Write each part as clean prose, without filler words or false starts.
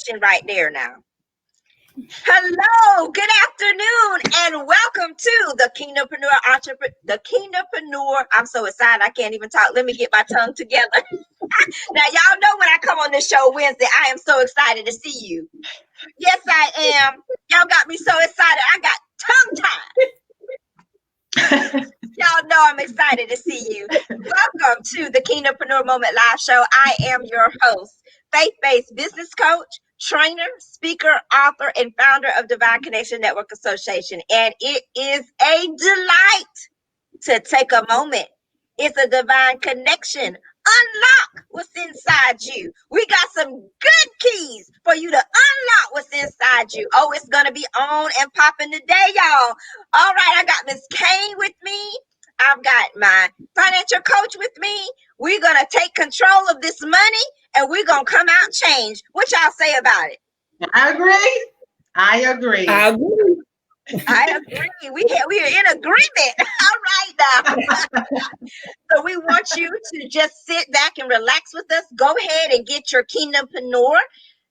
connection right there now. Hello, good afternoon, and welcome to the Kingdompreneur. I'm so excited I can't even talk. Let me get my tongue together. Now, y'all know when I come on this show Wednesday, I am so excited to see you. Yes, I am. Y'all got me so excited. I got tongue-tied. Y'all know I'm excited to see you. Welcome to the Kingdompreneur Moment Live Show. I am your host, faith-based business coach, trainer, speaker, author, and founder of Divine Connection Network Association. And it is a delight to take a moment. It's a divine connection. Unlock what's inside you. We got some good keys for you to unlock what's inside you. Oh, it's going to be on and popping today, y'all. All right, I got Miss Cain with me. I've got my financial coach with me. We're going to take control of this money and we're going to come out changed. What y'all say about it? I agree. I agree. We are in agreement. All right now. So we want you to just sit back and relax with us. Go ahead and get your Kingdompreneur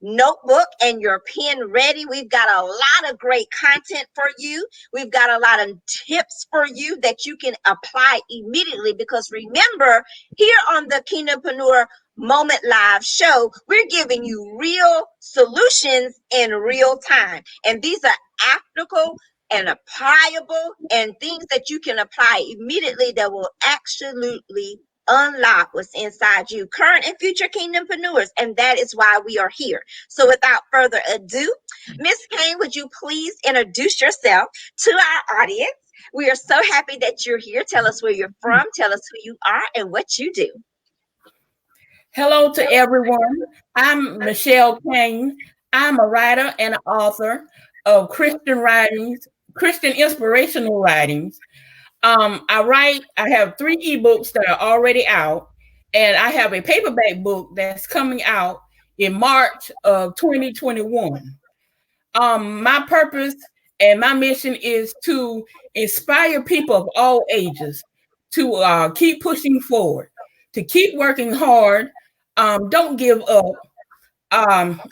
notebook and your pen ready. We've got a lot of great content for you. We've got a lot of tips for you that you can apply immediately, because remember, here on the Kingdompreneur Moment Live Show, we're giving you real solutions in real time. And these are applicable and applicable and things that you can apply immediately that will absolutely unlock what's inside you, current and future Kingdompreneurs. And that is why we are here. So without further ado, Miss Cain, would you please introduce yourself to our audience? We are so happy that you're here. Tell us where you're from, tell us who you are and what you do. Hello to everyone. I'm Michelle Cain. I'm a writer and an author of Christian writings, Christian inspirational writings. I have 3 ebooks that are already out, and I have a paperback book that's coming out in March of 2021. My purpose and my mission is to inspire people of all ages to keep pushing forward, to keep working hard. Don't give up.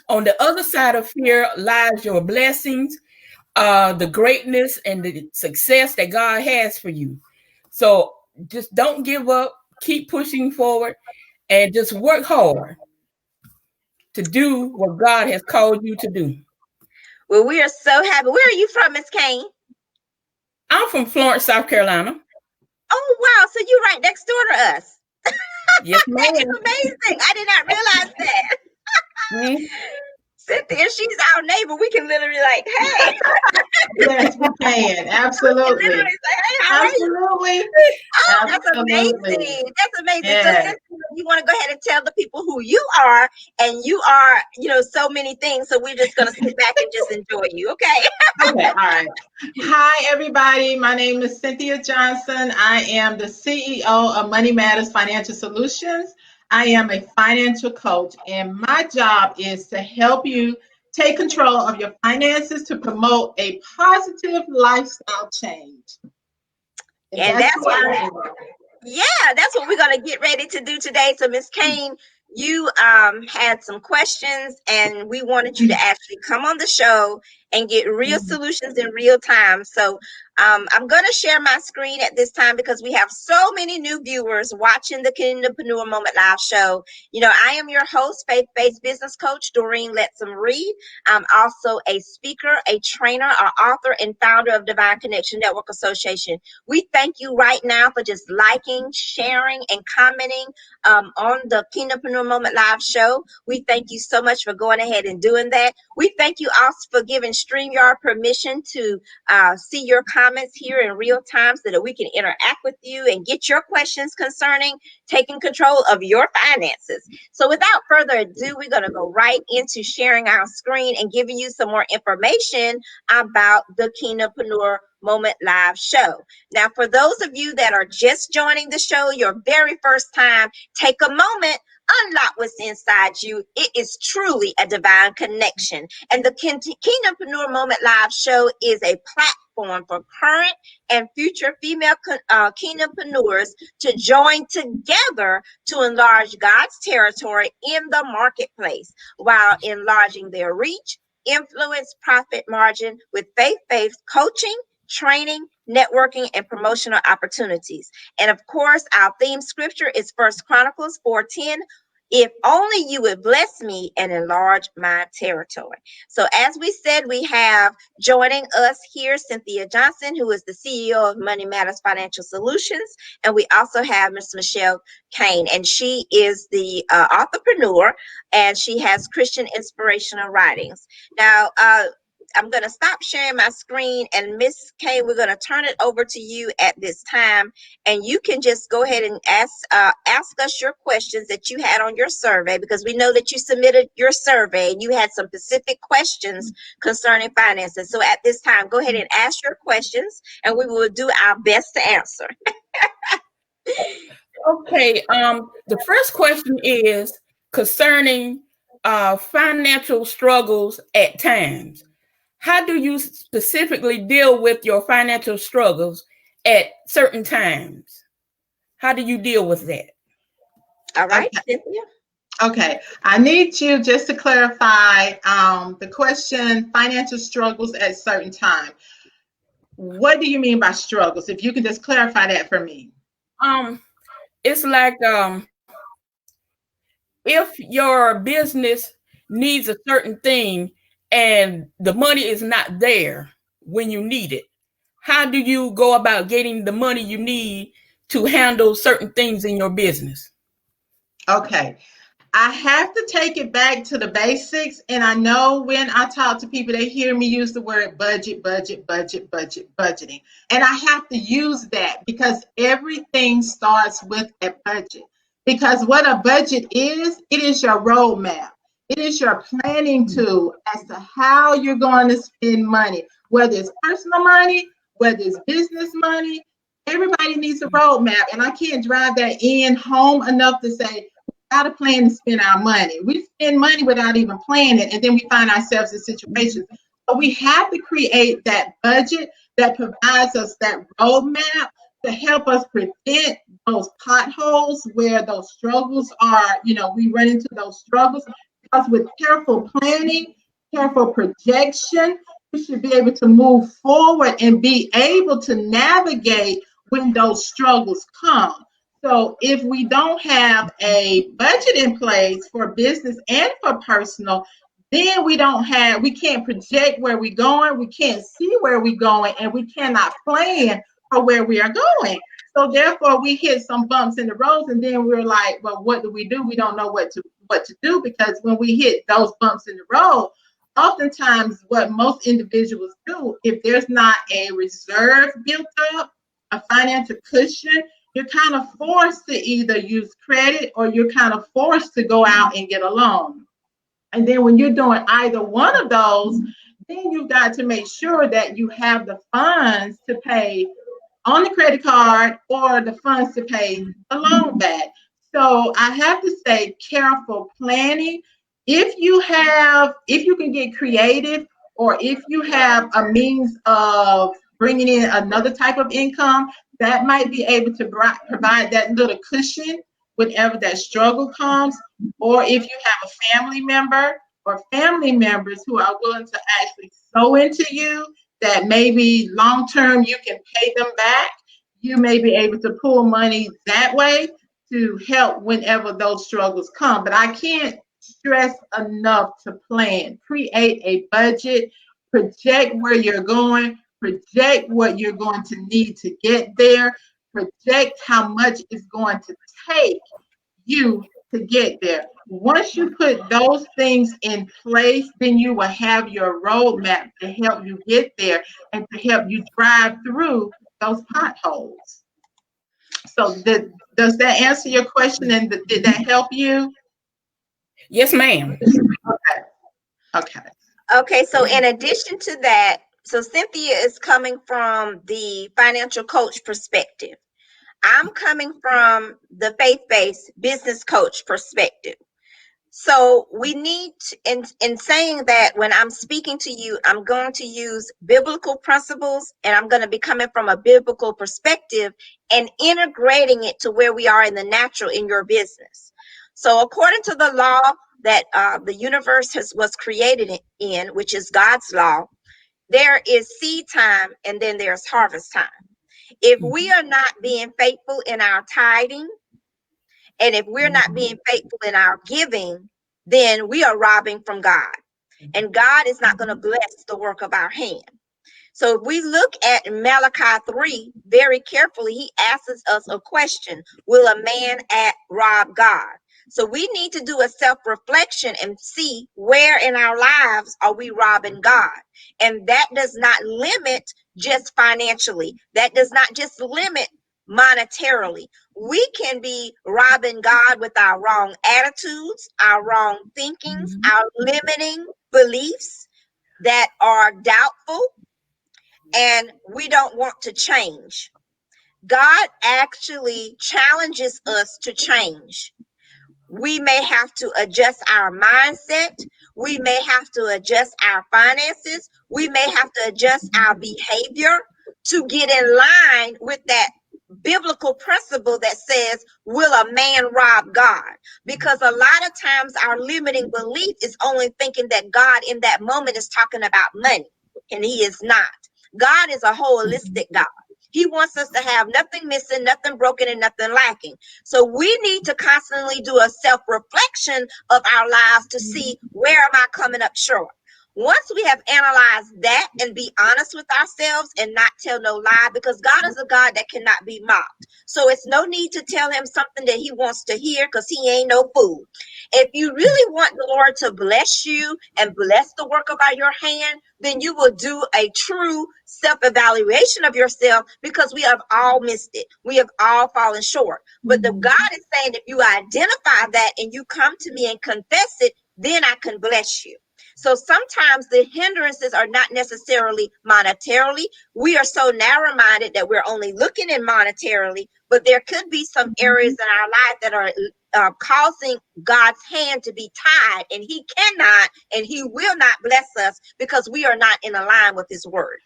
On the other side of fear lies your blessings, the greatness and the success that God has for you. So just don't give up, keep pushing forward, and just work hard to do what God has called you to do. Well, we are so happy. Where are you from, Miss Cain? I'm from Florence, South Carolina. Oh, wow. So you're right next door to us. Yes, ma'am. That is amazing. I did not realize that. Mm-hmm. Cynthia, she's our neighbor. We can literally like, hey. Yes, we can. Absolutely. We can literally say, hey, how are you? Absolutely. Oh, that's Absolutely. amazing. That's amazing. Yes. So Cynthia, you want to go ahead and tell the people who you are, and you are, so many things. So we're just going to sit back and just enjoy you. Okay. Okay. All right. Hi, everybody. My name is Cynthia Johnson. I am the CEO of Money Matters Financial Solutions. I am a financial coach, and my job is to help you take control of your finances to promote a positive lifestyle change. And that's what that's what we're going to get ready to do today. So Miss Cain, you had some questions, and we wanted you to actually come on the show and get real solutions in real time. So I'm going to share my screen at this time because we have so many new viewers watching the Kingdompreneur Moment Live Show. I am your host, faith-based business coach, Doreen Lettsome Reid. I'm also a speaker, a trainer, an author, and founder of Divine Connection Network Association. We thank you right now for just liking, sharing, and commenting on the Kingdompreneur Moment Live Show. We thank you so much for going ahead and doing that. We thank you also for giving StreamYard permission to see your comments here in real time so that we can interact with you and get your questions concerning taking control of your finances. So without further ado, we're going to go right into sharing our screen and giving you some more information about the Kingdompreneur Moment Live Show. Now, for those of you that are just joining the show, your very first time, take a moment, unlock what's inside you. It is truly a divine connection. And the Kingdompreneur Moment Live Show is a platform for current and future female kingdompreneurs to join together to enlarge God's territory in the marketplace while enlarging their reach, influence, profit margin with faith-based coaching, training, networking, and promotional opportunities. And of course, our theme scripture is 1 Chronicles 4:10. If only you would bless me and enlarge my territory. So as we said, we have joining us here Cynthia Johnson, who is the CEO of Money Matters Financial Solutions. And we also have Ms. Michelle Cain, and she is the entrepreneur, and she has Christian inspirational writings. Now, I'm going to stop sharing my screen, and Miss Kay, we're going to turn it over to you at this time, and you can just go ahead and ask us your questions that you had on your survey, because we know that you submitted your survey and you had some specific questions concerning finances. So at this time, go ahead and ask your questions, and we will do our best to answer. Okay. The first question is concerning financial struggles at times. How do you specifically deal with your financial struggles at certain times? How do you deal with that? All right, Okay. Cynthia. Okay, I need you just to clarify the question, financial struggles at certain time. What do you mean by struggles? If you can just clarify that for me. It's like if your business needs a certain thing and the money is not there when you need it, how do you go about getting the money you need to handle certain things in your business? Okay, I have to take it back to the basics. And I know when I talk to people, they hear me use the word budget, budgeting. And I have to use that because everything starts with a budget. Because what a budget is, it is your roadmap. It is your planning tool as to how you're going to spend money, whether it's personal money, whether it's business money. Everybody needs a roadmap. And I can't drive that in home enough to say, got a plan to spend our money. We spend money without even planning, and then we find ourselves in situations. But we have to create that budget that provides us that roadmap to help us prevent those potholes where those struggles are, we run into those struggles. Because with careful planning, careful projection, we should be able to move forward and be able to navigate when those struggles come. So if we don't have a budget in place for business and for personal, then we can't project where we're going, we can't see where we're going, and we cannot plan for where we are going. So therefore we hit some bumps in the road, and then we're like, well, what do? We don't know what to do, because when we hit those bumps in the road, oftentimes what most individuals do, if there's not a reserve built up, a financial cushion, you're kind of forced to either use credit or you're kind of forced to go out and get a loan. And then when you're doing either one of those, then you've got to make sure that you have the funds to pay on the credit card or the funds to pay the loan back. So I have to say careful planning. If you can get creative, or if you have a means of bringing in another type of income, that might be able to provide that little cushion whenever that struggle comes. Or if you have a family member or family members who are willing to actually sow into you, that maybe long term you can pay them back, you may be able to pull money that way to help whenever those struggles come. But I can't stress enough to plan, create a budget, project where you're going, project what you're going to need to get there, project how much it's going to take you to get there. Once you put those things in place, then you will have your roadmap to help you get there and to help you drive through those potholes. So does that answer your question, and did that help you? Yes, ma'am. Okay, so in addition to that, so Cynthia is coming from the financial coach perspective. I'm coming from the faith-based business coach perspective. So we need in saying that, when I'm speaking to you, I'm going to use biblical principles, and I'm going to be coming from a biblical perspective and integrating it to where we are in the natural in your business. So according to the law that the universe was created in, which is God's law, there is seed time and then there's harvest time. If we are not being faithful in our tithing, and if we're not being faithful in our giving, then we are robbing from God. And God is not going to bless the work of our hand. So if we look at Malachi 3 very carefully, he asks us a question: will a man rob God? So we need to do a self-reflection and see where in our lives are we robbing God. And that does not limit just financially. That does not just limit monetarily. We can be robbing God with our wrong attitudes, our wrong thinkings, our limiting beliefs that are doubtful, and we don't want to change. God actually challenges us to change. We may have to adjust our mindset. We may have to adjust our finances. We may have to adjust our behavior to get in line with that biblical principle that says, will a man rob God? Because a lot of times our limiting belief is only thinking that God in that moment is talking about money, and he is not. God is a holistic God. He wants us to have nothing missing, nothing broken, and nothing lacking. So we need to constantly do a self-reflection of our lives to see, where am I coming up short? Once we have analyzed that and be honest with ourselves and not tell no lie, because God is a God that cannot be mocked. So it's no need to tell him something that he wants to hear, because he ain't no fool. If you really want the Lord to bless you and bless the work of your hand, then you will do a true self-evaluation of yourself, because we have all missed it. We have all fallen short. But the God is saying, if you identify that and you come to me and confess it, then I can bless you. So sometimes the hindrances are not necessarily monetarily. We are so narrow-minded that we're only looking at monetarily, but there could be some areas in our life that are causing God's hand to be tied, and he cannot and he will not bless us because we are not in line with his word.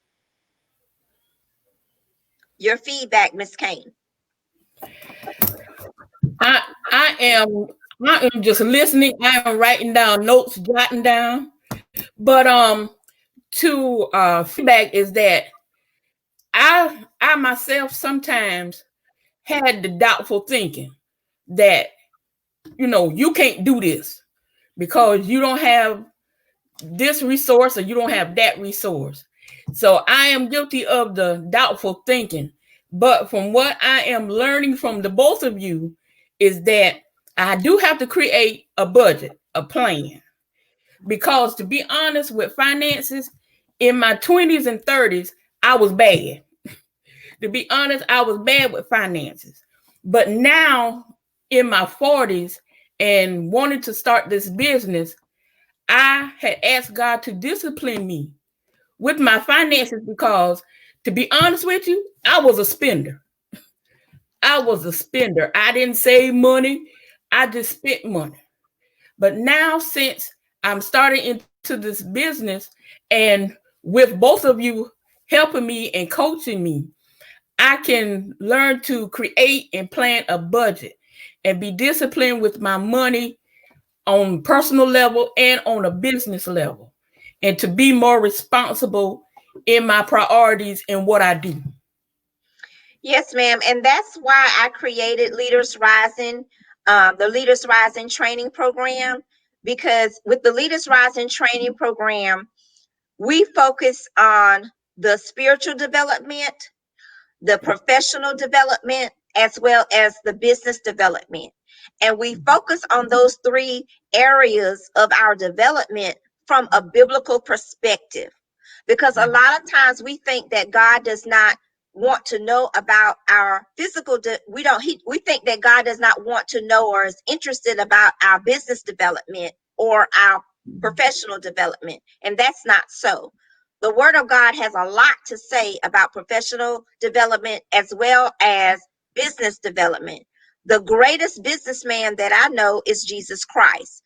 Your feedback, Miss Cain. I am just listening. I am writing down notes, jotting down. But to feedback is that I myself sometimes had the doubtful thinking that, you can't do this because you don't have this resource or you don't have that resource. So I am guilty of the doubtful thinking. But from what I am learning from the both of you is that I do have to create a budget, a plan. Because to be honest with finances, in my 20s and 30s, I was bad. To be honest, I was bad with finances. But now in my 40s and wanting to start this business, I had asked God to discipline me with my finances because, to be honest with you, I was a spender. I didn't save money. I just spent money. But now, since I'm starting into this business and with both of you helping me and coaching me, I can learn to create and plan a budget and be disciplined with my money on personal level and on a business level, and to be more responsible in my priorities and what I do. Yes, ma'am. And that's why I created Leaders Rising, the Leaders Rising training program, because with the Leaders Rising training program, we focus on the spiritual development, the professional development, as well as the business development. And we focus on those three areas of our development from a biblical perspective. Because a lot of times we think that God does not want to know about our physical, we think that God does not want to know or is interested about our business development or our professional development. And that's not so. The word of God has a lot to say about professional development as well as business development. The greatest businessman that I know is Jesus Christ.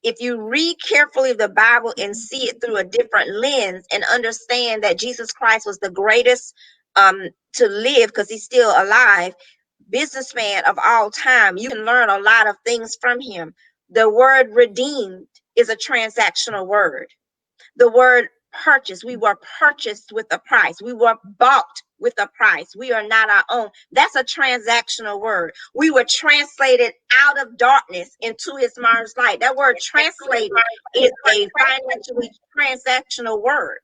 if you read carefully the Bible and see it through a different lens and understand that Jesus Christ was the greatest to live, because he's still alive, businessman of all time, you can learn a lot of things from him. The word redeemed is a transactional word. The word purchase, we were purchased with a price. We were bought with a price. We are not our own. That's a transactional word. We were translated out of darkness into his marvelous light. That word translated is a financially transactional word.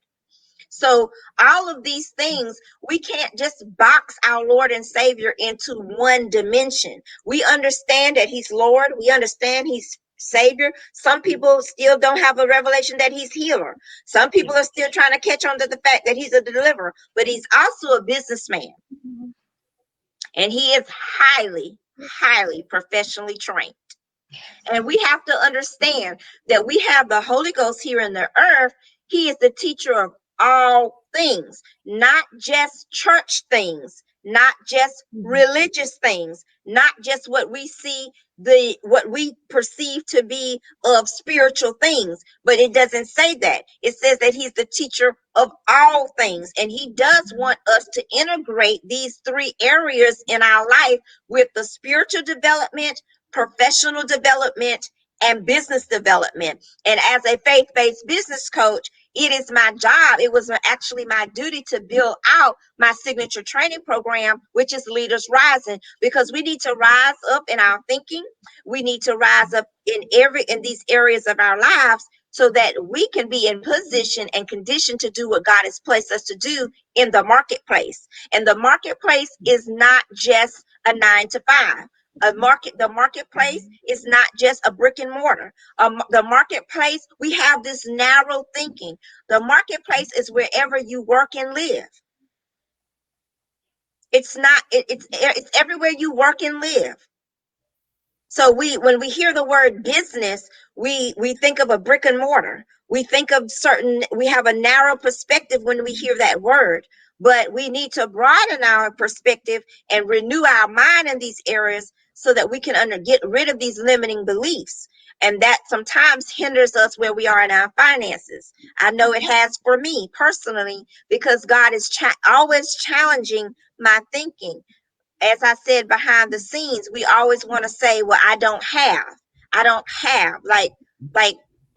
So all of these things, we can't just box our Lord and Savior into one dimension. We understand that he's Lord. We understand he's Savior. Some people still don't have a revelation that he's healer. Some people are still trying to catch on to the fact that he's a deliverer, but he's also a businessman. And he is highly, highly professionally trained. And we have to understand that we have the Holy Ghost here in the earth. He is the teacher of all things, not just church things, not just religious things, not just what we see, what we perceive to be of spiritual things, but it doesn't say that. It says that he's the teacher of all things, and he does want us to integrate these three areas in our life with the spiritual development, professional development, and business development. And as a faith-based business coach, it is my job. It was actually my duty to build out my signature training program, which is Leaders Rising, because we need to rise up in our thinking. We need to rise up in these areas of our lives so that we can be in position and condition to do what God has placed us to do in the marketplace. And the marketplace is not just a 9-to-5. The marketplace is not just a brick and mortar. The marketplace, we have this narrow thinking. The marketplace is wherever you work and live. It's everywhere you work and live. So when we hear the word business, we think of a brick and mortar. We have a narrow perspective when we hear that word, but we need to broaden our perspective and renew our mind in these areas so that we can get rid of these limiting beliefs. And that sometimes hinders us where we are in our finances. I know it has for me personally, because God is always challenging my thinking. As I said, behind the scenes, we always want to say, well, I don't have, like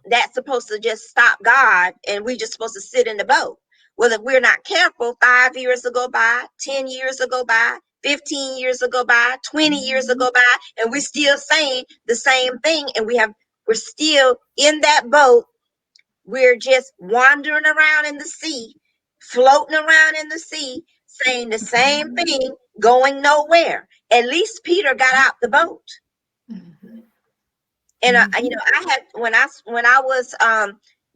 that's supposed to just stop God, and we just supposed to sit in the boat. Well, if we're not careful, 5 years will go by, 10 years will go by, 15 years will go by, 20 years will go by, and we're still saying the same thing, and we're still in that boat. We're just wandering around in the sea, floating around in the sea, saying the same thing, going nowhere. At least Peter got out the boat. And I had when I was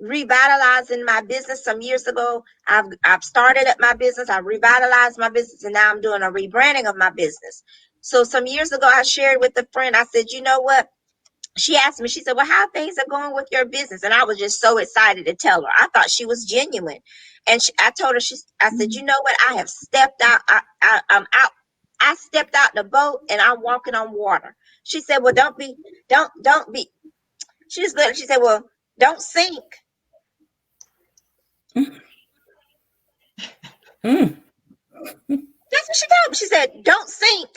revitalizing my business some years ago, I've started at my business, I revitalized my business, and now I'm doing a rebranding of my business. So some years ago, I shared with a friend, I said, you know what? She asked me, she said, well, how things are going with your business? And I was just so excited to tell her. I thought she was genuine. And I told her, I said, you know what? I have stepped out. I'm out. I stepped out the boat and I'm walking on water. She said, well, don't be. She said, well, don't sink. That's what she told me. She said, don't sink.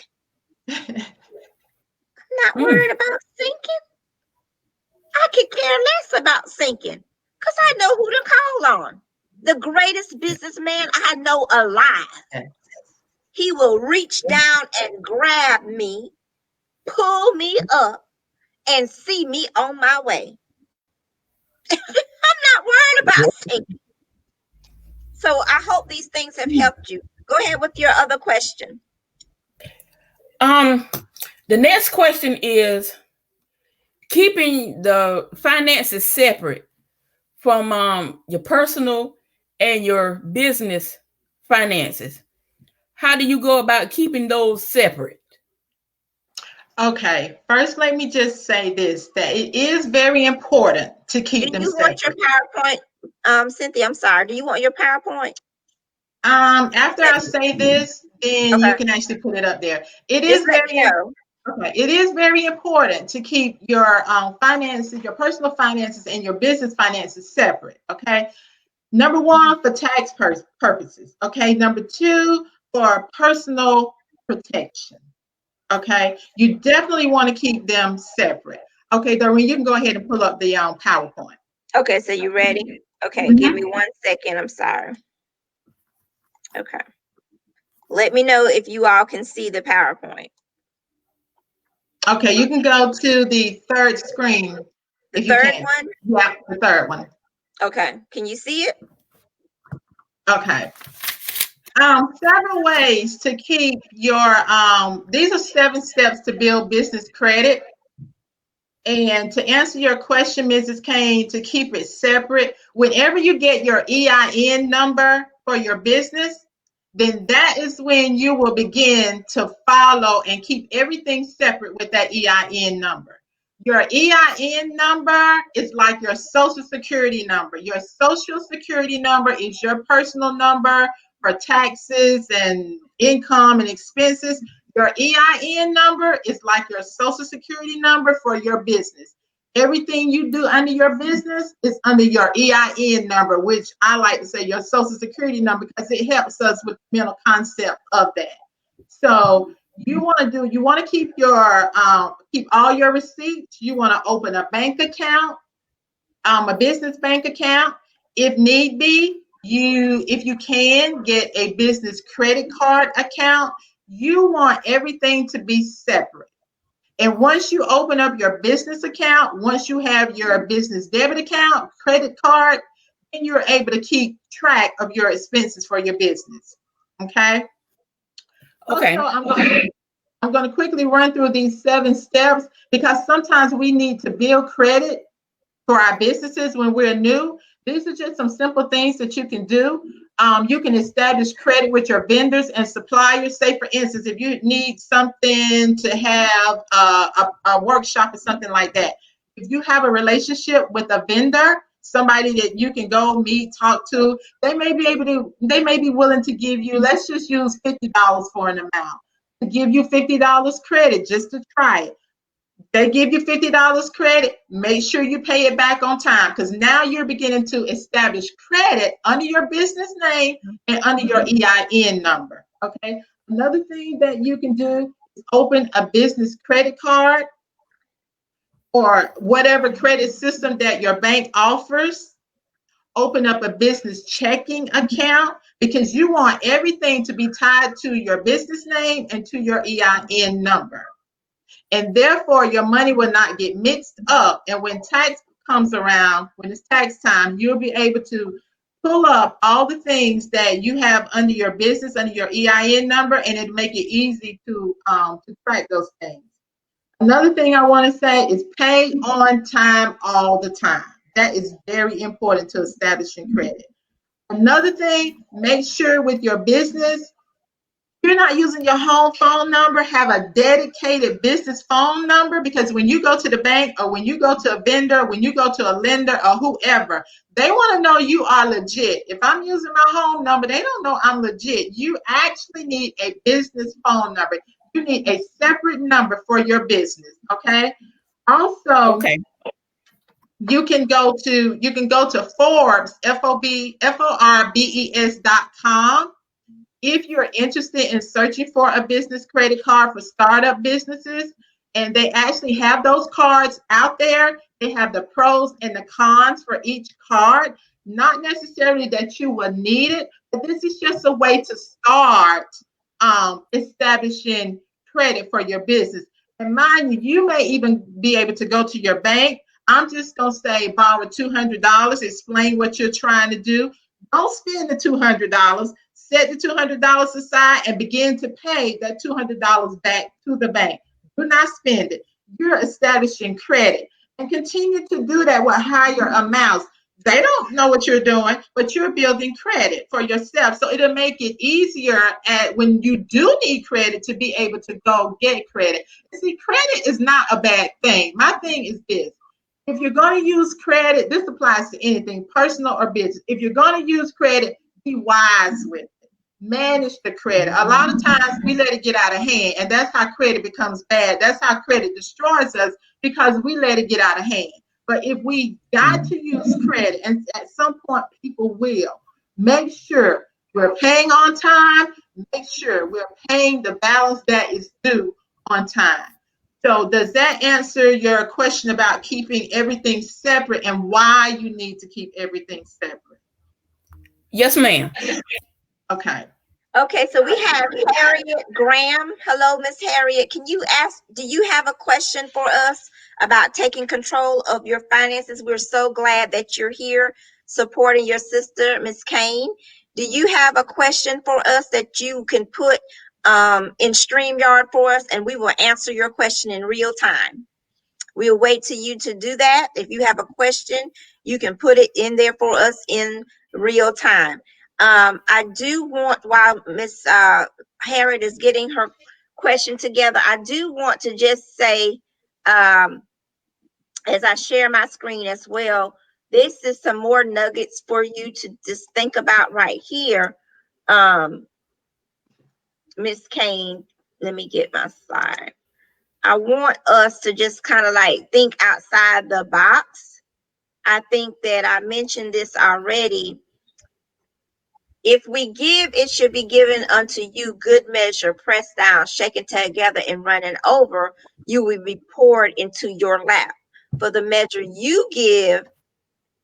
I'm not worried about sinking. I could care less about sinking because I know who to call on. The greatest businessman I know alive. He will reach down and grab me, pull me up, and see me on my way. I'm not worried about sinking. So I hope these things have helped you. Go ahead with your other question. The next question is keeping the finances separate from your personal and your business finances. How do you go about keeping those separate? Okay, first let me just say this, that it is very important to keep them separate. Do you want your PowerPoint, Cynthia? I'm sorry. Do you want your PowerPoint? After I say this, then you can actually put it up there. It is very important. Okay, it is very important to keep your finances, your personal finances, and your business finances separate. Okay, number one, for tax purposes. Okay, number two, for personal protection. Okay, you definitely want to keep them separate. Okay, Doreen, you can go ahead and pull up the PowerPoint. Okay, so you ready? Okay, Mhm. give me 1 second. I'm sorry. Okay. Let me know if you all can see the PowerPoint. Okay, you can go to the third screen The if you third can. one? Yeah, the third one. Okay. Can you see it? Okay. Several ways to keep your these are 7 steps to build business credit. And to answer your question, Mrs. Cain, to keep it separate, whenever you get your EIN number for your business, then that is when you will begin to follow and keep everything separate with that EIN number. Your EIN number is like your social security number. Your social security number is your personal number for taxes and income and expenses. Your EIN number is like your social security number for your business. Everything you do under your business is under your EIN number, which I like to say your social security number because it helps us with the mental concept of that. So you want to keep your keep all your receipts. You want to open a bank account, a business bank account. If need be, if you can get a business credit card account. You want everything to be separate. And once you open up your business account, once you have your business debit account, credit card, then you're able to keep track of your expenses for your business. Okay. Okay. Also, I'm going to quickly run through these 7 steps because sometimes we need to build credit for our businesses when we're new. These are just some simple things that you can do. You can establish credit with your vendors and suppliers. Say, for instance, if you need something to have a workshop or something like that, if you have a relationship with a vendor, somebody that you can go meet, talk to, they may be willing to give you, let's just use $50 for an amount, to give you $50 credit just to try it. They give you $50 credit, make sure you pay it back on time because now you're beginning to establish credit under your business name and under your EIN number. Okay. Another thing that you can do is open a business credit card or whatever credit system that your bank offers. Open up a business checking account because you want everything to be tied to your business name and to your EIN number. And therefore, your money will not get mixed up. And when tax comes around, when it's tax time, you'll be able to pull up all the things that you have under your business, under your EIN number, and it'll make it easy to track those things. Another thing I want to say is pay on time all the time. That is very important to establishing credit. Another thing, make sure with your business, you're not using your home phone number, have a dedicated business phone number because when you go to the bank or when you go to a vendor, when you go to a lender or whoever, they want to know you are legit. If I'm using my home number, they don't know I'm legit. You actually need a business phone number. You need a separate number for your business, okay? Also, Okay. you can go to Forbes, FORBES.com. If you're interested in searching for a business credit card for startup businesses, and they actually have those cards out there, they have the pros and the cons for each card. Not necessarily that you will need it, but this is just a way to start establishing credit for your business. And mind you, you may even be able to go to your bank. I'm just going to say borrow $200, explain what you're trying to do. Don't spend the $200. Set the $200 aside and begin to pay that $200 back to the bank. Do not spend it. You're establishing credit and continue to do that with higher amounts. They don't know what you're doing, but you're building credit for yourself. So it'll make it easier when you do need credit to be able to go get credit. See, credit is not a bad thing. My thing is this. If you're going to use credit, this applies to anything, personal or business. If you're going to use credit, be wise with it. manage the credit. A lot of times we let it get out of hand, and that's how credit becomes bad. That's how credit destroys us, because we let it get out of hand. But if we got to use credit, and at some point people will, make sure we're paying on time, make sure we're paying the balance that is due on time. So does that answer your question about keeping everything separate and why you need to keep everything separate? Yes, ma'am. Okay. Okay, so we have Harriet Graham. Hello, Miss Harriet. Do you have a question for us about taking control of your finances? We're so glad that you're here supporting your sister, Miss Cain. Do you have a question for us that you can put in StreamYard for us, and we will answer your question in real time? We'll wait till you to do that. If you have a question, you can put it in there for us in real time. I do want, while Miss Harriet is getting her question together, I do want to just say, as I share my screen as well, this is some more nuggets for you to just think about right here. Miss Cain, let me get my slide. I want us to just kind of like think outside the box. I think that I mentioned this already. If we give, it should be given unto you, good measure, pressed down, shaken together, and running over. You will be poured into your lap. For the measure you give,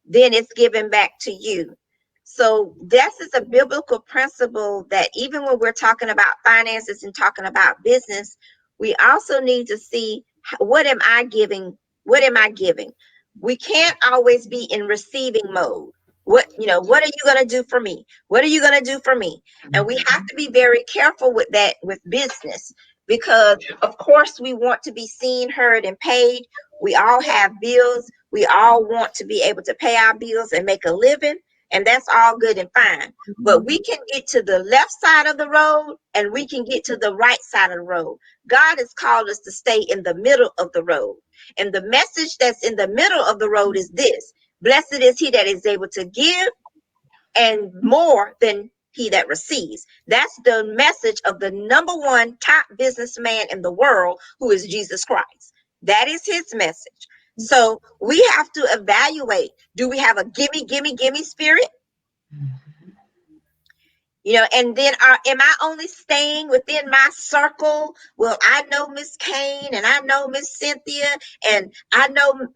then it's given back to you. So this is a biblical principle that even when we're talking about finances and talking about business, we also need to see, what am I giving? What am I giving? We can't always be in receiving mode. What are you going to do for me? What are you going to do for me? And we have to be very careful with that with business, because of course we want to be seen, heard, and paid. We all have bills. We all want to be able to pay our bills and make a living, and that's all good and fine. But we can get to the left side of the road and we can get to the right side of the road. God has called us to stay in the middle of the road. And the message that's in the middle of the road is this: blessed is he that is able to give, and more than he that receives. That's the message of the number one top businessman in the world, who is Jesus Christ. That is his message. So we have to evaluate, do we have a gimme, gimme, gimme spirit? And then am I only staying within my circle? Well, I know Miss Cain, and I know Miss Cynthia, and I know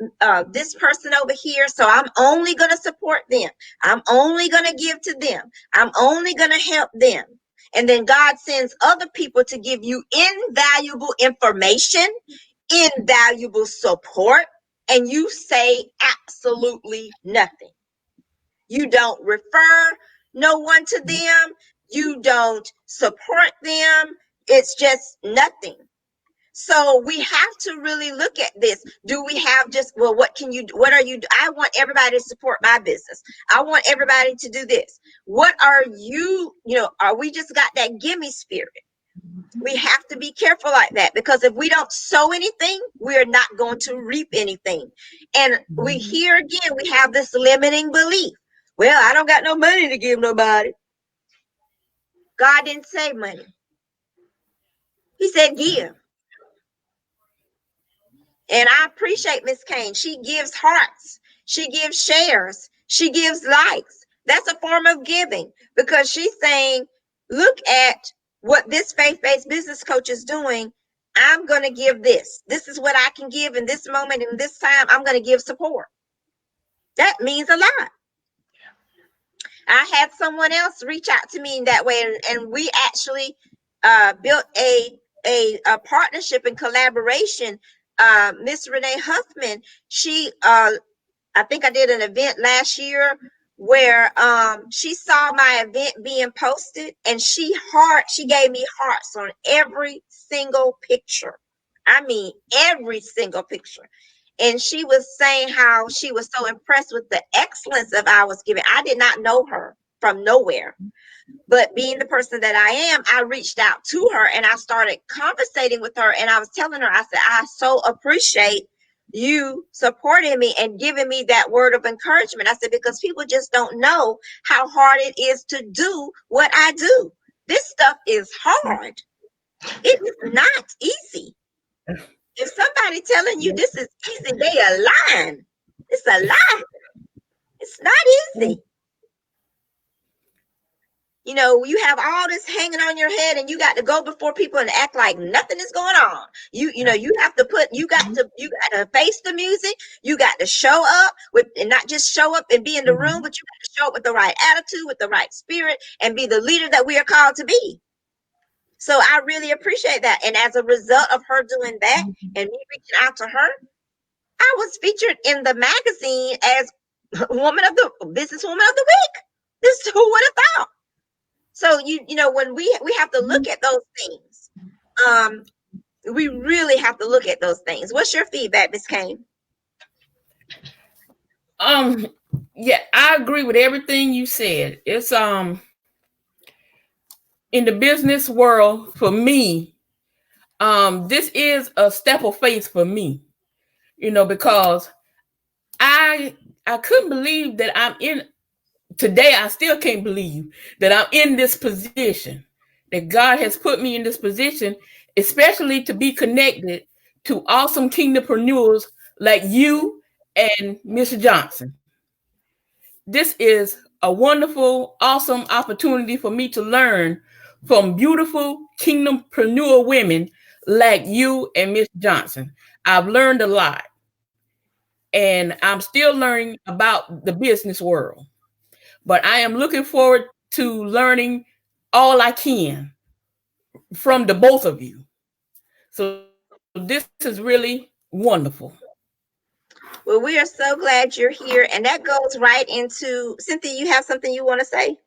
this person over here, so I'm only going to support them. I'm only going to give to them. I'm only going to help them. And then God sends other people to give you invaluable information, invaluable support, and you say absolutely nothing. You don't refer no one to them. You don't support them. It's just nothing. So we have to really look at this. Do we have just, well, what are you, I want everybody to support my business. I want everybody to do this. What are you, are we just got that gimme spirit? We have to be careful like that, because if we don't sow anything, we're not going to reap anything. And we have this limiting belief. Well, I don't got no money to give nobody. God didn't say money. He said give. And I appreciate Miss Cain. She gives hearts. She gives shares. She gives likes. That's a form of giving, because she's saying, look at what this faith-based business coach is doing. I'm going to give this. This is what I can give in this moment, in this time. I'm going to give support. That means a lot. I had someone else reach out to me in that way, and we actually built a partnership and collaboration. Miss Renee Huffman, she I think I did an event last year where she saw my event being posted, and she gave me hearts on every single picture. I mean, every single picture. And she was saying how she was so impressed with the excellence of I was giving. I did not know her from nowhere. But being the person that I am, I reached out to her and I started conversating with her. And I was telling her, I said, I so appreciate you supporting me and giving me that word of encouragement. I said, because people just don't know how hard it is to do what I do. This stuff is hard. It's not easy. If somebody telling you this is easy, they are lying. It's a lie. It's not easy. You know, you have all this hanging on your head and you got to go before people and act like nothing is going on. You know, you got to face the music. You got to show up with, and not just show up and be in the room, but you got to show up with the right attitude, with the right spirit, and be the leader that we are called to be. So I really appreciate that. And as a result of her doing that and me reaching out to her, I was featured in the magazine as businesswoman of the week. This who would have thought? So you know, when we have to look at those things, we really have to look at those things. What's your feedback, Ms. Cain? Yeah, I agree with everything you said. It's in the business world for me, this is a step of faith for me, you know, because I couldn't believe that I'm in today. I still can't believe that I'm in this position, that God has put me in this position, especially to be connected to awesome kingdompreneurs like you and Miss Johnson. This is a wonderful, awesome opportunity for me to learn from beautiful kingdompreneur women like you and Miss Johnson. I've learned a lot, and I'm still learning about the business world. But I am looking forward to learning all I can from the both of you. So this is really wonderful. Well, we are so glad you're here. And that goes right into Cynthia, you have something you want to say?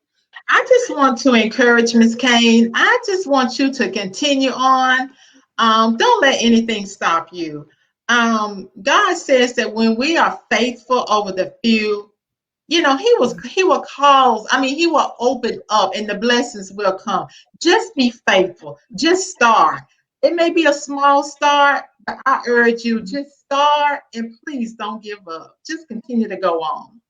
I just want to encourage Ms. Cain. I just want you to continue on. Don't let anything stop you. God says that when we are faithful over the few, you know, he will cause, I mean, he will open up and the blessings will come. Just be faithful. Just start. It may be a small start, but I urge you, just start and please don't give up. Just continue to go on.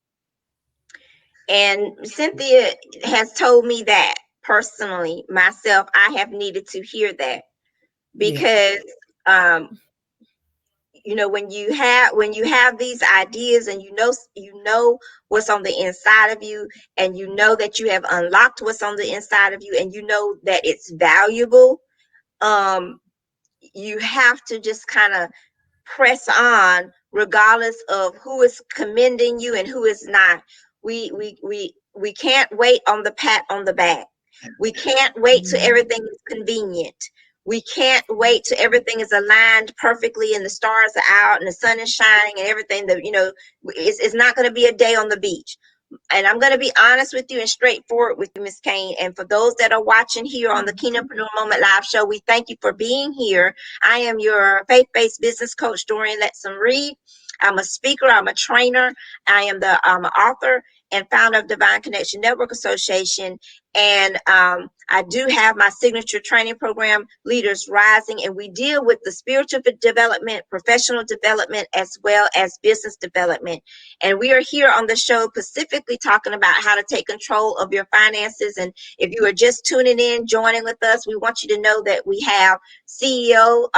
And Cynthia has told me that personally, myself, I have needed to hear that because you know, when you have these ideas and you know what's on the inside of you, and you know that you have unlocked what's on the inside of you, and you know that it's valuable, you have to just kind of press on regardless of who is commending you and who is not. We can't wait on the pat on the back. We can't wait till everything is convenient. We can't wait till everything is aligned perfectly and the stars are out and the sun is shining and everything. That, you know, it's not going to be a day on the beach. And I'm going to be honest with you and straightforward with you, Ms. Cain. And for those that are watching here on the Kingdompreneur Moment Live Show, we thank you for being here. I am your faith-based business coach, Doreen Lettsome Reid. I'm a speaker. I'm a trainer. I am the author and founder of Divine Connection Network Association. And I do have my signature training program, Leaders Rising, and we deal with the spiritual development, professional development, as well as business development. And we are here on the show specifically talking about how to take control of your finances. And if you are just tuning in, joining with us, we want you to know that we have CEO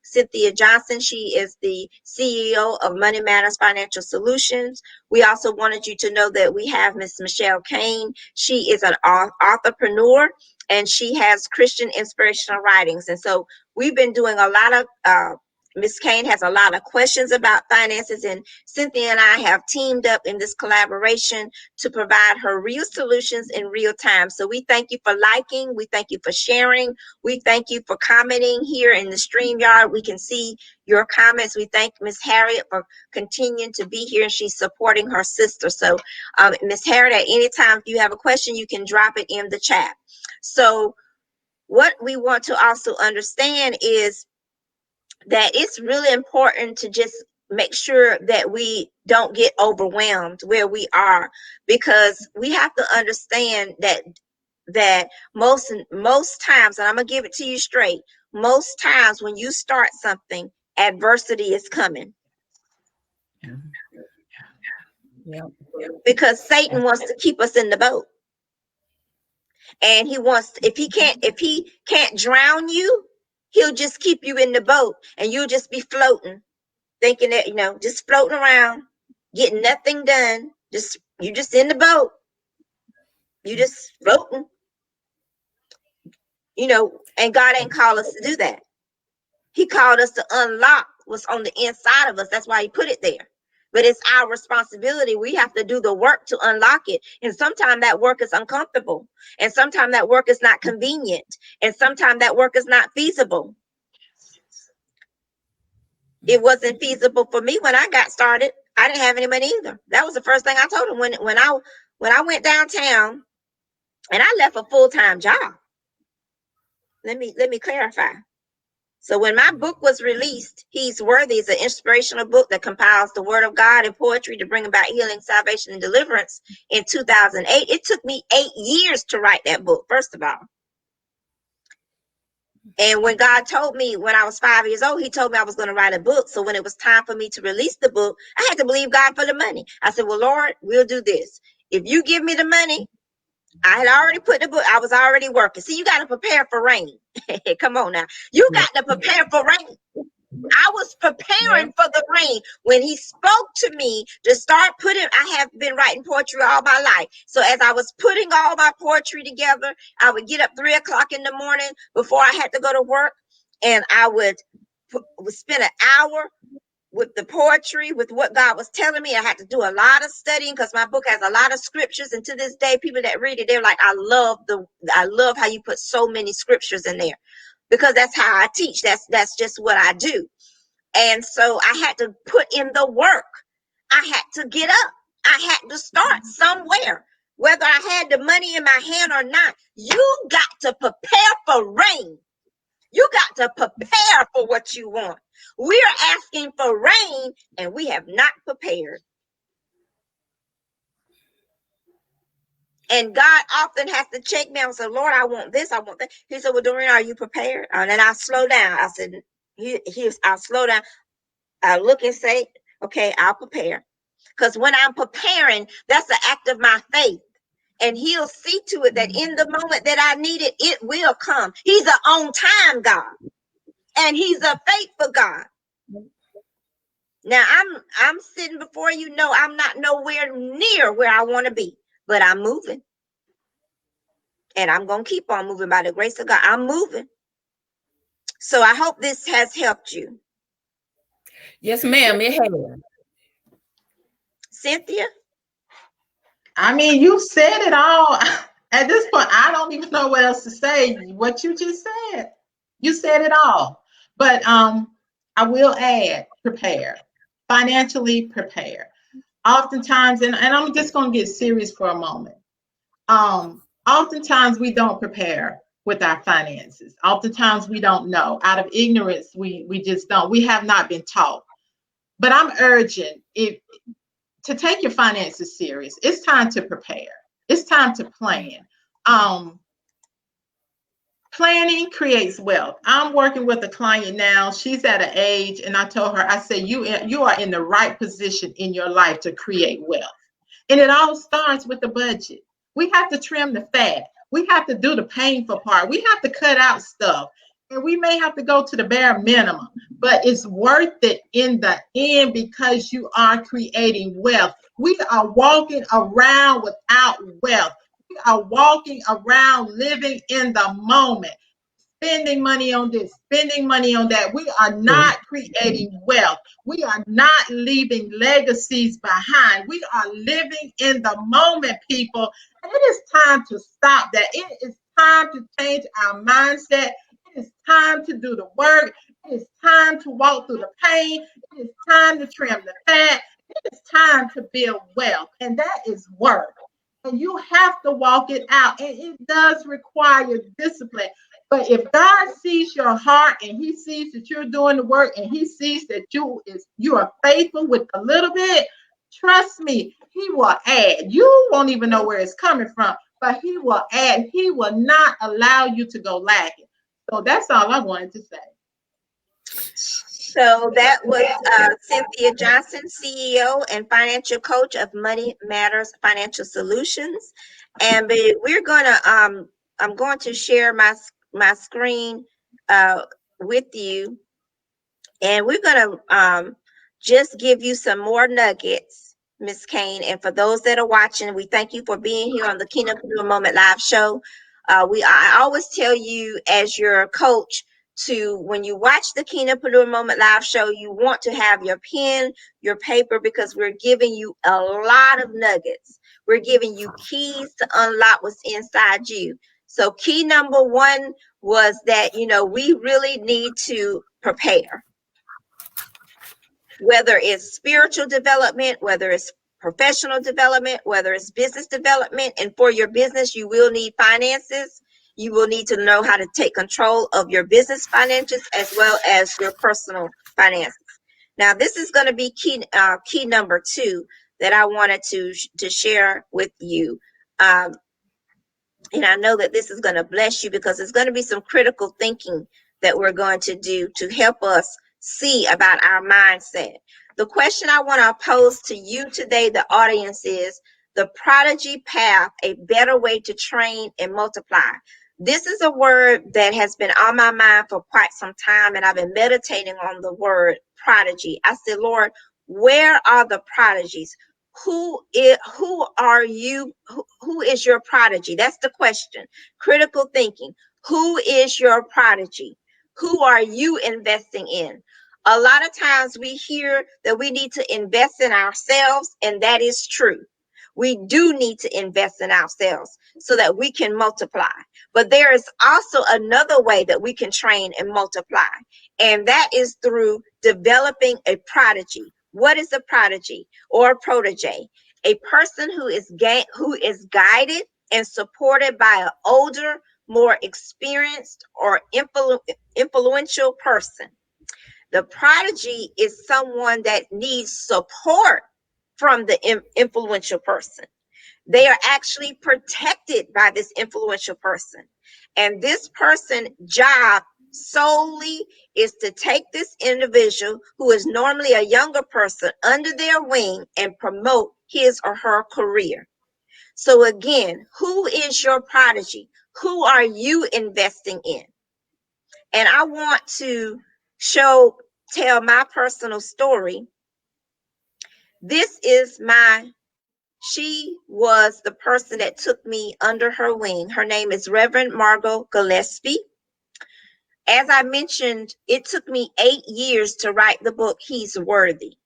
Cynthia Johnson. She is the CEO of Money Matters Financial Solutions. We also wanted you to know that we have Miss Michelle Cain. She is an authorpreneur, and she has Christian inspirational writings. And so we've been doing a lot of Ms. Cain has a lot of questions about finances, and Cynthia and I have teamed up in this collaboration to provide her real solutions in real time. So we thank you for liking. We thank you for sharing. We thank you for commenting here in the StreamYard. We can see your comments. We thank Ms. Harriet for continuing to be here, and she's supporting her sister. So Ms. Harriet, at any time, if you have a question, you can drop it in the chat. So what we want to also understand is that it's really important to just make sure that we don't get overwhelmed where we are, because we have to understand that most times, and I'm gonna give it to you straight, most times when you start something, adversity is coming. Yeah. Because Satan wants to keep us in the boat. And if he can't drown you, he'll just keep you in the boat and you'll just be floating, thinking that, just floating around, getting nothing done. You just in the boat. You just floating, and God ain't called us to do that. He called us to unlock what's on the inside of us. That's why he put it there. But it's our responsibility. We have to do the work to unlock it. And sometimes that work is uncomfortable. And sometimes that work is not convenient. And sometimes that work is not feasible. It wasn't feasible for me when I got started. I didn't have any money either. That was the first thing I told him when I went downtown and I left a full-time job. Let me clarify. So when my book was released, He's Worthy is an inspirational book that compiles the word of God and poetry to bring about healing, salvation, and deliverance in 2008. It took me 8 years to write that book, first of all. And when God told me when I was 5 years old, he told me I was going to write a book. So when it was time for me to release the book, I had to believe God for the money. I said, well, Lord, we'll do this. If you give me the money, I had already put the book, I was already working. See, you got to prepare for rain. Come on now. You got to prepare for rain. I was preparing for the rain when he spoke to me to start I have been writing poetry all my life. So as I was putting all my poetry together, I would get up 3 o'clock in the morning before I had to go to work. And I would spend an hour with the poetry, with what God was telling me. I had to do a lot of studying because my book has a lot of scriptures. And to this day, people that read it, they're like, I love how you put so many scriptures in there, because that's how I teach. That's just what I do. And so I had to put in the work. I had to get up. I had to start somewhere, whether I had the money in my hand or not. You got to prepare for rain. You got to prepare for what you want. We are asking for rain and we have not prepared. And God often has to check me and say, Lord, I want this, I want that. He said, well, Doreen, are you prepared? And then I slow down. I said, I'll slow down. I look and say, okay, I'll prepare. Because when I'm preparing, that's an act of my faith. And he'll see to it that in the moment that I need it, it will come. He's an on-time God. And he's a faithful God. Now, I'm sitting before you. No, I'm not nowhere near where I want to be. But I'm moving. And I'm going to keep on moving by the grace of God. I'm moving. So I hope this has helped you. Yes, ma'am, it has. Cynthia? I mean, you said it all. At this point, I don't even know what else to say. What you just said. You said it all. But I will add, prepare. Financially prepare. Oftentimes, and I'm just going to get serious for a moment. Oftentimes we don't prepare with our finances. Oftentimes we don't know. Out of ignorance, we just don't. We have not been taught. But I'm urging to take your finances serious. It's time to prepare. It's time to plan. Planning creates wealth. I'm working with a client now. She's at an age, and I told her, I said, you are in the right position in your life to create wealth. And it all starts with the budget. We have to trim the fat. We have to do the painful part. We have to cut out stuff. And we may have to go to the bare minimum, but it's worth it in the end because you are creating wealth. We are walking around without wealth. We are walking around living in the moment, spending money on this, spending money on that. We are not creating wealth. We are not leaving legacies behind. We are living in the moment, people. And it is time to stop that. It is time to change our mindset. It is time to do the work. It is time to walk through the pain. It is time to trim the fat. It is time to build wealth. And that is work. And you have to walk it out. And it does require discipline. But if God sees your heart and he sees that you're doing the work and he sees that you are faithful with a little bit, trust me, he will add. You won't even know where it's coming from, but he will add. He will not allow you to go lacking. So that's all I wanted to say. So that was Cynthia Johnson, CEO and financial coach of Money Matters Financial Solutions. And we're going to I'm going to share my screen with you, and we're going to just give you some more nuggets, Miss Cain. And for those that are watching, we thank you for being here on the Kingdompreneur Moment Live Show. I always tell you, as your coach, to when you watch the Kingdompreneur Moment Live Show, you want to have your pen, your paper, because we're giving you a lot of nuggets. We're giving you keys to unlock what's inside you. So key number one was that, we really need to prepare. Whether it's spiritual development, whether it's professional development, whether it's business development. And for your business, you will need finances. You will need to know how to take control of your business finances as well as your personal finances. Now, this is going to be key number two that I wanted to share with you. And I know that this is going to bless you, because it's going to be some critical thinking that we're going to do to help us see about our mindset. The question I want to pose to you today, the audience, is the prodigy path, a better way to train and multiply. This is a word that has been on my mind for quite some time, and I've been meditating on the word prodigy. I said, Lord, where are the prodigies? Who are you? Who is your prodigy? That's the question. Critical thinking. Who is your prodigy? Who are you investing in? A lot of times we hear that we need to invest in ourselves, and that is true. We do need to invest in ourselves so that we can multiply. But there is also another way that we can train and multiply, and that is through developing a prodigy. What is a prodigy or a protege? A person who is guided and supported by an older, more experienced or influential person. The prodigy is someone that needs support from the influential person. They are actually protected by this influential person. And this person's job solely is to take this individual, who is normally a younger person, under their wing and promote his or her career. So again, who is your prodigy? Who are you investing in? And I want to tell my personal story. She was the person that took me under her wing. Her name is Reverend Margot Gillespie. As I mentioned, it took me 8 years to write the book, He's Worthy.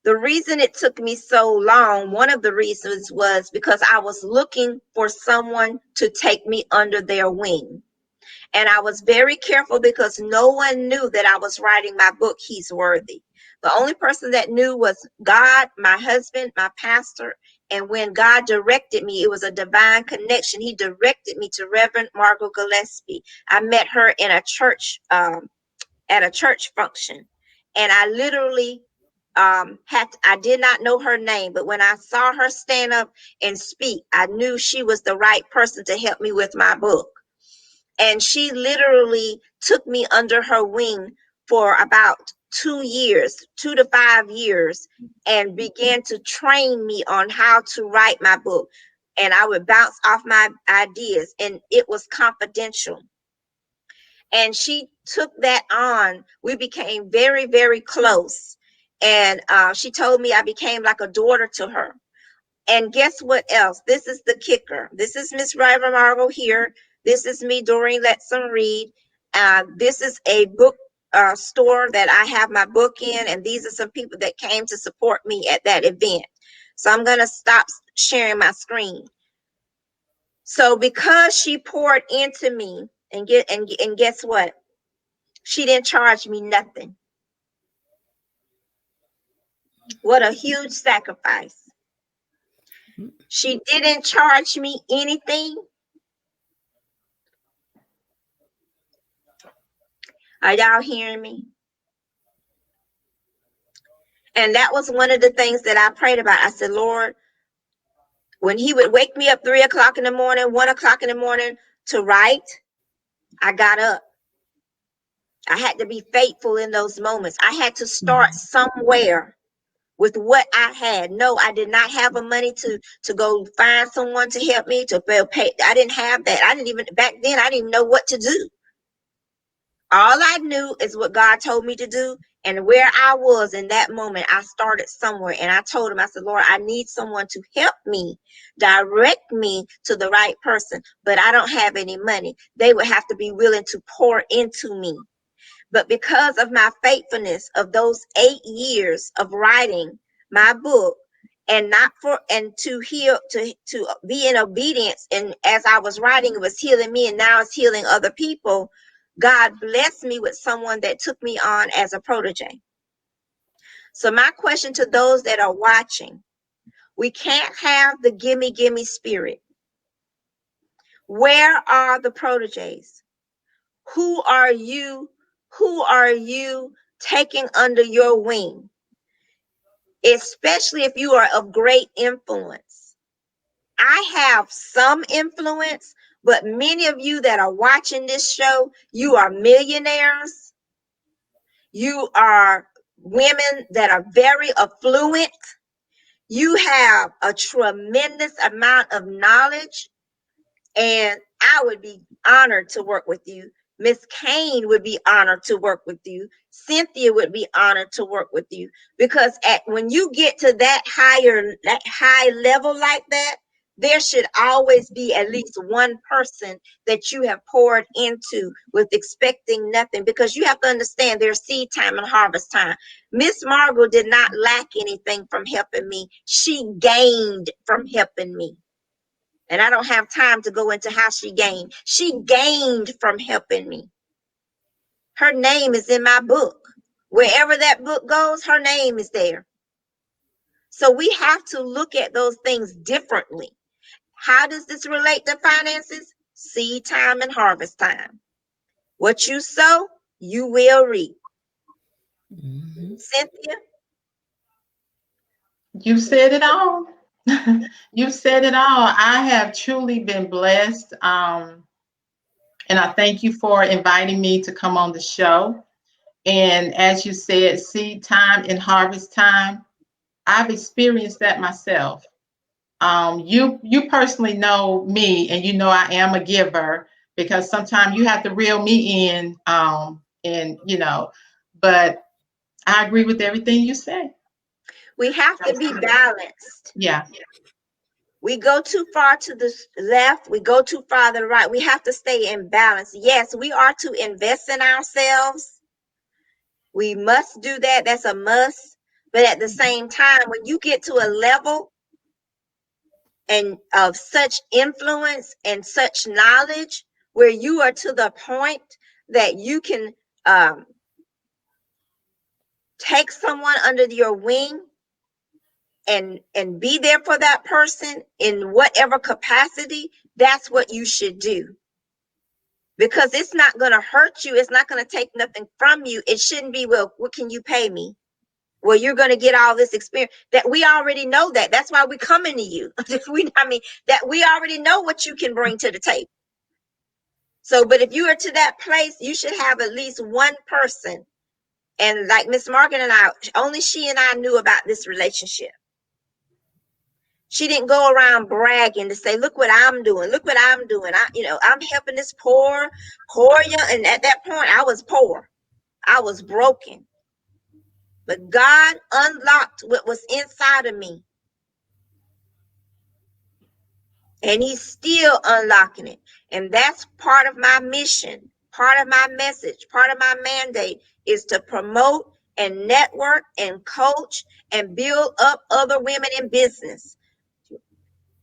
The reason it took me so long, one of the reasons, was because I was looking for someone to take me under their wing. And I was very careful because no one knew that I was writing my book, He's Worthy. The only person that knew was God, my husband, my pastor. And when God directed me, it was a divine connection. He directed me to Reverend Margot Gillespie. I met her in a church, at a church function. And I literally I did not know her name, but when I saw her stand up and speak, I knew she was the right person to help me with my book. And she literally took me under her wing for about 2 years, 2 to 5 years, and began to train me on how to write my book. And I would bounce off my ideas, and it was confidential. And she took that on. We became very, very close. And she told me I became like a daughter to her. And guess what else? This is the kicker. This is Miss Reverend Margot here. This is me, Doreen Lettsome Reid. This is a book store that I have my book in, and these are some people that came to support me at that event. So I'm going to stop sharing my screen. So because she poured into me, and guess what? She didn't charge me nothing. What a huge sacrifice. She didn't charge me anything. Are y'all hearing me? And that was one of the things that I prayed about. I said, Lord, when he would wake me up 3 o'clock in the morning, 1 o'clock in the morning to write, I got up. I had to be faithful in those moments. I had to start somewhere with what I had. No, I did not have the money to go find someone to help me to pay. I didn't have that. I didn't even, back then, I didn't even know what to do. All I knew is what God told me to do. And where I was in that moment, I started somewhere. And I told him, I said, Lord, I need someone to help me, direct me to the right person, but I don't have any money. They would have to be willing to pour into me. But because of my faithfulness of those 8 years of writing my book, and to heal, to be in obedience, and as I was writing, it was healing me, and now it's healing other people. God blessed me with someone that took me on as a protege. So my question to those that are watching, we can't have the gimme spirit. Where are the proteges? Who are you? Who are you taking under your wing? Especially if you are of great influence. I have some influence, but many of you that are watching this show, you are millionaires. You are women that are very affluent. You have a tremendous amount of knowledge, and I would be honored to work with you. Miss Cain would be honored to work with you. Cynthia would be honored to work with you, because when you get to that high level like that, there should always be at least one person that you have poured into with expecting nothing, because you have to understand there's seed time and harvest time. Miss Margot did not lack anything from helping me. She gained from helping me. And I don't have time to go into how she gained. She gained from helping me. Her name is in my book. Wherever that book goes, her name is there. So we have to look at those things differently. How does this relate to finances? Seed time and harvest time. What you sow, you will reap. Mm-hmm. Cynthia? You said it all. You said it all. I have truly been blessed. And I thank you for inviting me to come on the show. And as you said, seed time and harvest time, I've experienced that myself. You personally know me, and you know I am a giver, because sometimes you have to reel me in, but I agree with everything you said. We have to be balanced. Yeah. We go too far to the left, we go too far to the right. We have to stay in balance. Yes, we are to invest in ourselves. We must do that. That's a must. But at the same time, when you get to a level and of such influence and such knowledge, where you are to the point that you can take someone under your wing and be there for that person in whatever capacity, that's what you should do. Because it's not going to hurt you. It's not going to take nothing from you. It shouldn't be, well, what can you pay me? Well, you're going to get all this experience. That we already know that. That's why we're coming to you. That we already know what you can bring to the table. So, but if you are to that place, you should have at least one person. And like Miss Morgan and I, only she and I knew about this relationship. She didn't go around bragging to say, look what I'm doing. Look what I'm doing. I'm helping this poor young. And at that point, I was poor. I was broken. But God unlocked what was inside of me. And he's still unlocking it. And that's part of my mission, part of my message, part of my mandate is to promote and network and coach and build up other women in business.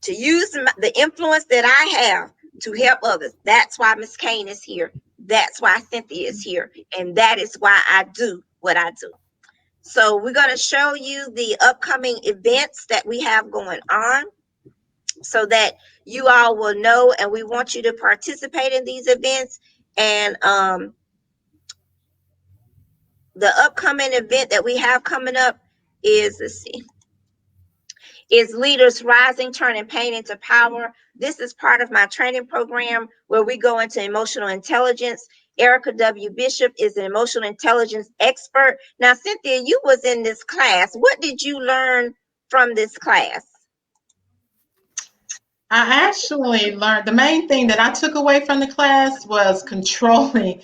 To use the influence that I have to help others. That's why Miss Cain is here. That's why Cynthia is here. And that is why I do what I do. So we're going to show you the upcoming events that we have going on so that you all will know, and we want you to participate in these events. And the upcoming event that we have coming up is, let's see, is Leaders Rising, Turning Pain into Power. This is part of my training program where we go into emotional intelligence. Erica W. Bishop is an emotional intelligence expert. Now, Cynthia, you was in this class. What did you learn from this class? I actually learned the main thing that I took away from the class was controlling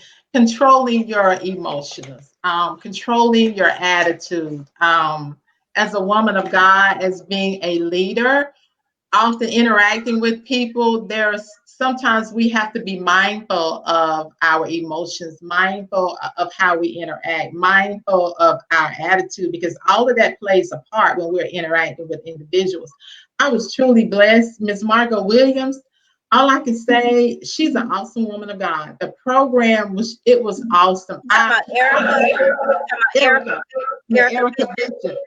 your emotions, controlling your attitude. As a woman of God, as being a leader, often interacting with people, there's sometimes we have to be mindful of our emotions, mindful of how we interact, mindful of our attitude, because all of that plays a part when we're interacting with individuals. I was truly blessed. Miss Margot Williams, all I can say, she's an awesome woman of God. The program was awesome. Erica Bishop.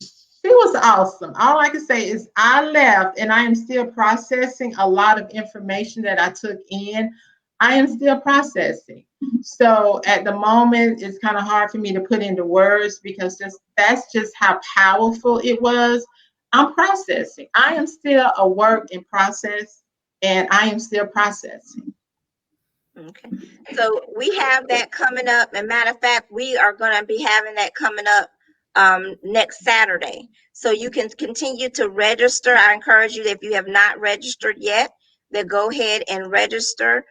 She was awesome. All I can say is I left and I am still processing a lot of information that I took in. I am still processing. So at the moment, it's kind of hard for me to put into words because that's just how powerful it was. I'm processing. I am still a work in process and I am still processing. Okay. So we have that coming up. And matter of fact, we are going to be having that coming up next Saturday. So you can continue to register. I encourage you, if you have not registered yet, then go ahead and register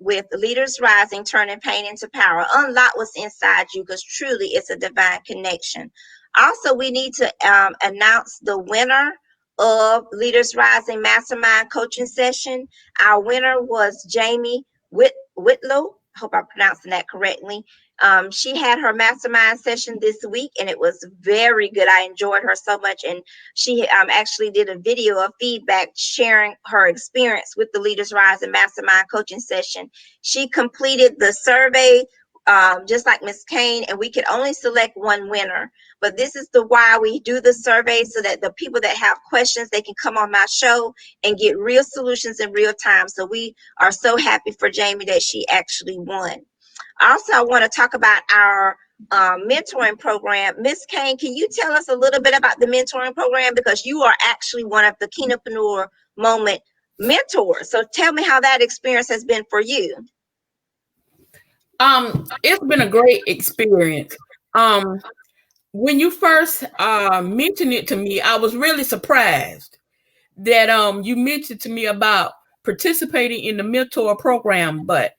with Leaders Rising, Turning Pain into Power. Unlock what's inside you, because truly it's a divine connection. Also, we need to announce the winner of Leaders Rising Mastermind Coaching Session. Our winner was Jamie Whitlow. I hope I'm pronouncing that correctly. She had her mastermind session this week, and it was very good. I enjoyed her so much, and she actually did a video of feedback sharing her experience with the Leaders Rising Mastermind Coaching Session. She completed the survey just like Miss Cain, and we could only select one winner. But this is the why we do the survey, so that the people that have questions, they can come on my show and get real solutions in real time. So we are so happy for Jamie that she actually won. Also, I want to talk about our mentoring program. Miss Cain, can you tell us a little bit about the mentoring program? Because you are actually one of the Kingdompreneur Moment mentors. So tell me how that experience has been for you. It's been a great experience. When you first mentioned it to me, I was really surprised that you mentioned to me about participating in the mentor program. But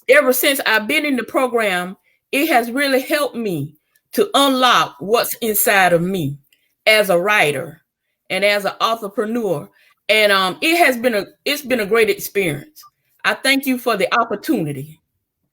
ever since I've been in the program, it has really helped me to unlock what's inside of me as a writer and as an entrepreneur. And it's been a great experience. I thank you for the opportunity.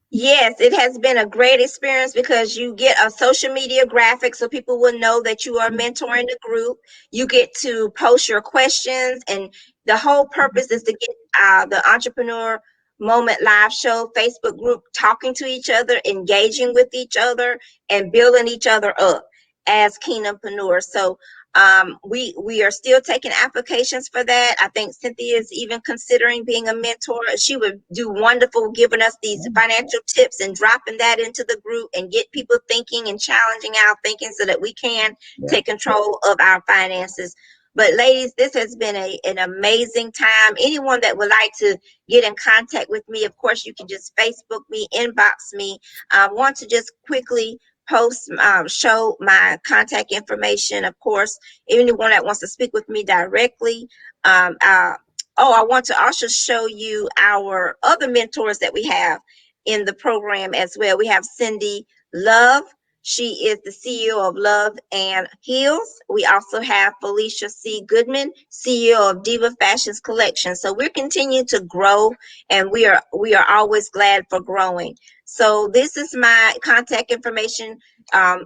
Yes, it has been a great experience because you get a social media graphic so people will know that you are mentoring the group. You get to post your questions, and the whole purpose is to get the Entrepreneur Moment live show Facebook group talking to each other, engaging with each other, and building each other up as Kingdompreneurs. So we are still taking applications for that. I think Cynthia is even considering being a mentor. She would do wonderful giving us these financial tips and dropping that into the group and get people thinking and challenging our thinking so that we can take control of our finances. But ladies, this has been an amazing time. Anyone that would like to get in contact with me, of course, you can just Facebook me, inbox me. I want to just quickly show my contact information. Of course, anyone that wants to speak with me directly. I want to also show you our other mentors that we have in the program as well. We have Cindy Love. She is the CEO of Love and Heels. We also have Felicia C. Goodman, CEO of Diva Fashions Collection. So we're continuing to grow, and we are always glad for growing. So this is my contact information.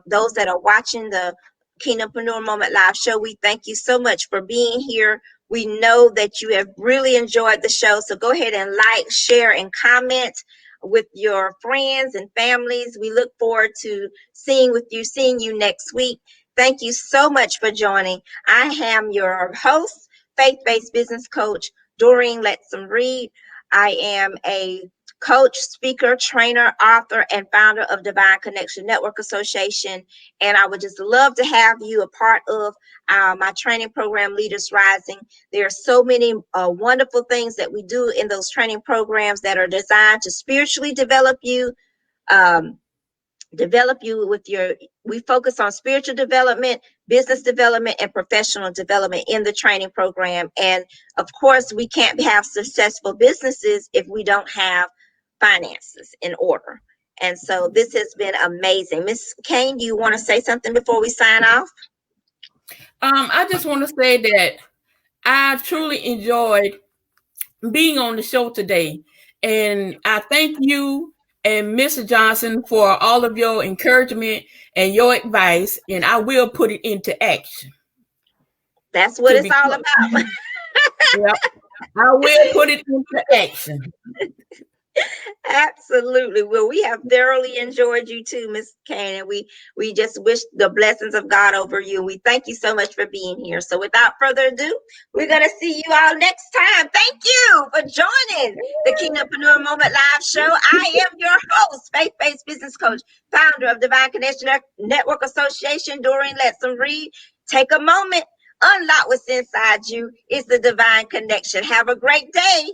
Those that are watching the Kingdompreneur Moment Live show, we thank you so much for being here. We know that you have really enjoyed the show. So go ahead and like, share, and comment with your friends and families. We look forward to seeing you next week. Thank you so much for joining. I am your host, faith-based business coach, Doreen Lettsome Reid. I am a coach, speaker, trainer, author, and founder of Divine Connection Network Association. And I would just love to have you a part of my training program, Leaders Rising. There are so many wonderful things that we do in those training programs that are designed to spiritually develop you, we focus on spiritual development, business development, and professional development in the training program. And of course, we can't have successful businesses if we don't have finances in order. And so this has been amazing. Ms. Cain, do you want to say something before we sign off? I just want to say that I truly enjoyed being on the show today. And I thank you and Mr. Johnson for all of your encouragement and your advice, and I will put it into action. That's what it's all about. Yep. I will put it into action. Absolutely. Well, we have thoroughly enjoyed you too, Ms. Cain, and we just wish the blessings of God over you. We thank you so much for being here. So without further ado, we're going to see you all next time. Thank you for joining the Kingdompreneur Moment Live Show. I am your host, faith-based business coach, founder of Divine Connection Network Association, Doreen Lettsome Reid. Take a moment, unlock what's inside you. It's the divine connection. Have a great day.